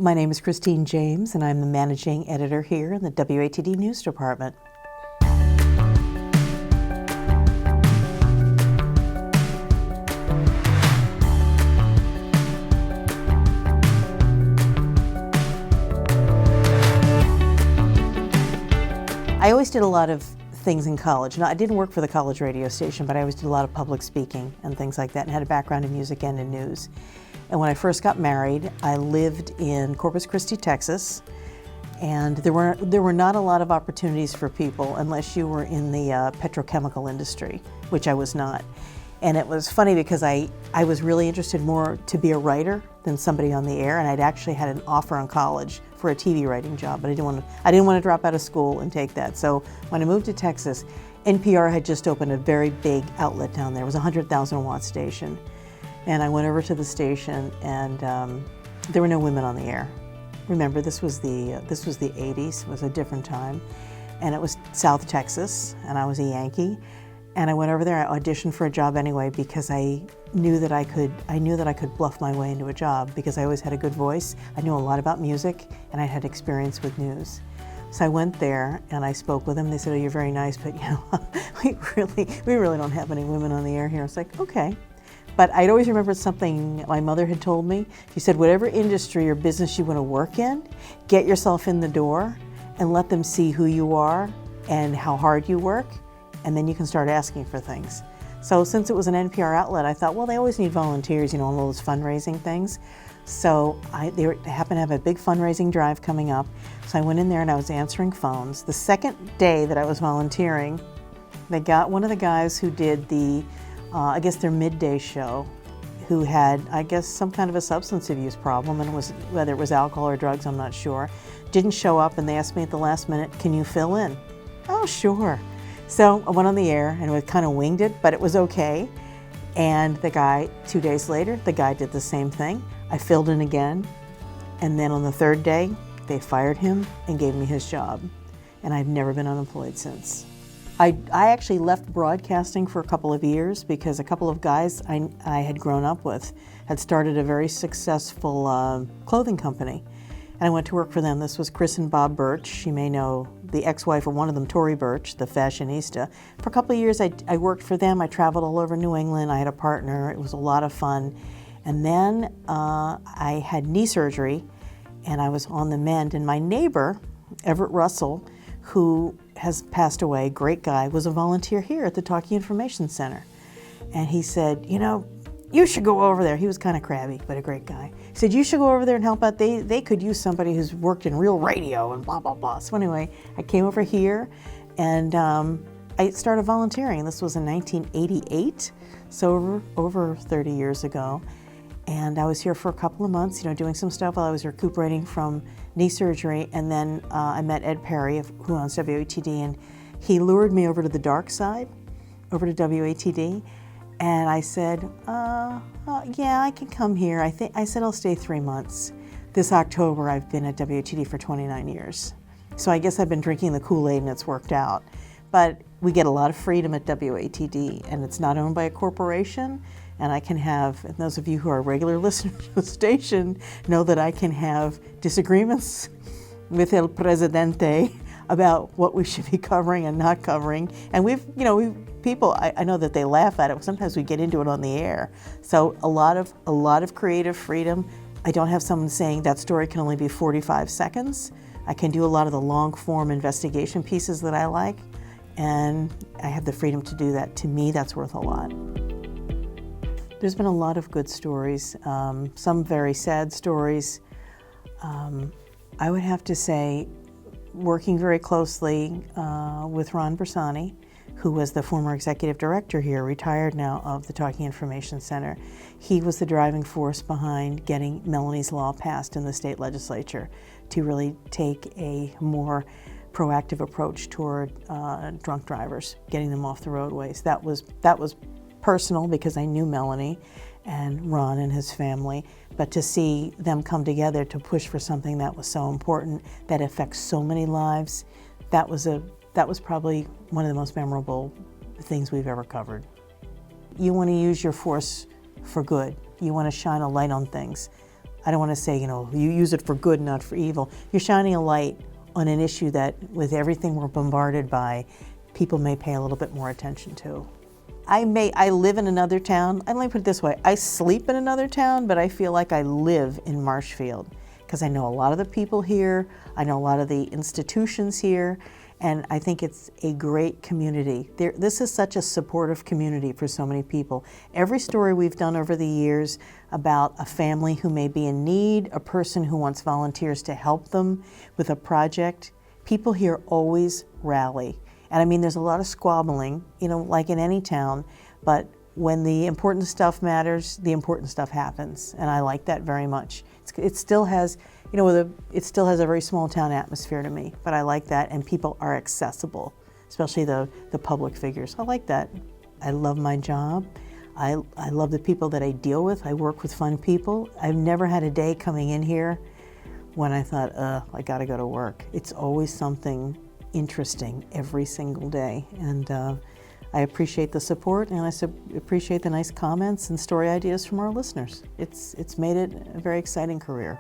My name is Christine James, and I'm the managing editor here in the WATD News Department. I always did a lot of things in college. Now, I didn't work for the college radio station, but I always did a lot of public speaking and things like that, and had a background in music and in news. And when I first got married, I lived in Corpus Christi, Texas, and there were not a lot of opportunities for people unless you were in the petrochemical industry, which I was not. And it was funny because I was really interested more to be a writer than somebody on the air, and I'd actually had an offer in college for a TV writing job, but I didn't want to drop out of school and take that. So when I moved to Texas, NPR had just opened a very big outlet down there. It was a 100,000 watt station. And I went over to the station, and there were no women on the air. Remember, this was the 80s. It was a different time, and it was South Texas, and I was a Yankee. And I went over there. I auditioned for a job anyway because I knew that I could bluff my way into a job because I always had a good voice. I knew a lot about music, and I had experience with news. So I went there and I spoke with them. They said, "Oh, you're very nice, but we really don't have any women on the air here." I was like, "Okay." But I'd always remembered something my mother had told me. She said, whatever industry or business you want to work in, get yourself in the door and let them see who you are and how hard you work, and then you can start asking for things. So since it was an NPR outlet, I thought, well, they always need volunteers, on all those fundraising things. So they happened to have a big fundraising drive coming up. So I went in there and I was answering phones. The second day that I was volunteering, they got one of the guys who did I guess their midday show, who had, I guess, some kind of a substance abuse problem, and whether it was alcohol or drugs, I'm not sure, didn't show up, and they asked me at the last minute, "Can you fill in?" "Oh, sure." So I went on the air, and we kind of winged it, but it was okay. And the guy, 2 days later, the guy did the same thing. I filled in again, and then on the third day, they fired him and gave me his job, and I've never been unemployed since. I actually left broadcasting for a couple of years because a couple of guys I had grown up with had started a very successful clothing company. And I went to work for them. This was Chris and Bob Birch. You may know the ex-wife of one of them, Tori Birch, the fashionista. For a couple of years I worked for them. I traveled all over New England. I had a partner. It was a lot of fun. And then I had knee surgery and I was on the mend. And my neighbor, Everett Russell, who has passed away, great guy, was a volunteer here at the Talkie Information Center. And he said, you should go over there. He was kind of crabby, but a great guy. He said, you should go over there and help out. They could use somebody who's worked in real radio and blah, blah, blah. So anyway, I came over here and I started volunteering. This was in 1988, so over 30 years ago. And I was here for a couple of months, doing some stuff while I was recuperating from knee surgery. And then I met Ed Perry, who owns WATD, and he lured me over to the dark side, over to WATD. And I said, yeah, I can come here. I said I'll stay 3 months. This October, I've been at WATD for 29 years. So I guess I've been drinking the Kool-Aid and it's worked out. But we get a lot of freedom at WATD, and it's not owned by a corporation. And I can have, and those of you who are regular listeners to the station know that I can have disagreements with El Presidente about what we should be covering and not covering. And people, I know that they laugh at it. Sometimes we get into it on the air. So a lot of creative freedom. I don't have someone saying that story can only be 45 seconds. I can do a lot of the long form investigation pieces that I like. And I have the freedom to do that. To me, that's worth a lot. There's been a lot of good stories, some very sad stories. I would have to say, working very closely with Ron Bersani, who was the former executive director here, retired now, of the Talkie Information Center. He was the driving force behind getting Melanie's Law passed in the state legislature to really take a more proactive approach toward drunk drivers, getting them off the roadways. That was personal because I knew Melanie and Ron and his family, but to see them come together to push for something that was so important, that affects so many lives, that was probably one of the most memorable things we've ever covered. You want to use your force for good. You want to shine a light on things. I don't want to say, you use it for good, not for evil. You're shining a light on an issue that, with everything we're bombarded by, people may pay a little bit more attention to. I live in another town. Let me put it this way. I sleep in another town, but I feel like I live in Marshfield because I know a lot of the people here. I know a lot of the institutions here, and I think it's a great community. This is such a supportive community for so many people. Every story we've done over the years about a family who may be in need, a person who wants volunteers to help them with a project, people here always rally. And I mean, there's a lot of squabbling, like in any town, but when the important stuff matters, the important stuff happens. And I like that very much. It still has, it still has a very small town atmosphere to me, but I like that, and people are accessible, especially the public figures. I like that. I love my job. I love the people that I deal with. I work with fun people. I've never had a day coming in here when I thought, I gotta go to work. It's always something interesting every single day, and I appreciate the support, and I appreciate the nice comments and story ideas from our listeners. It's made it a very exciting career.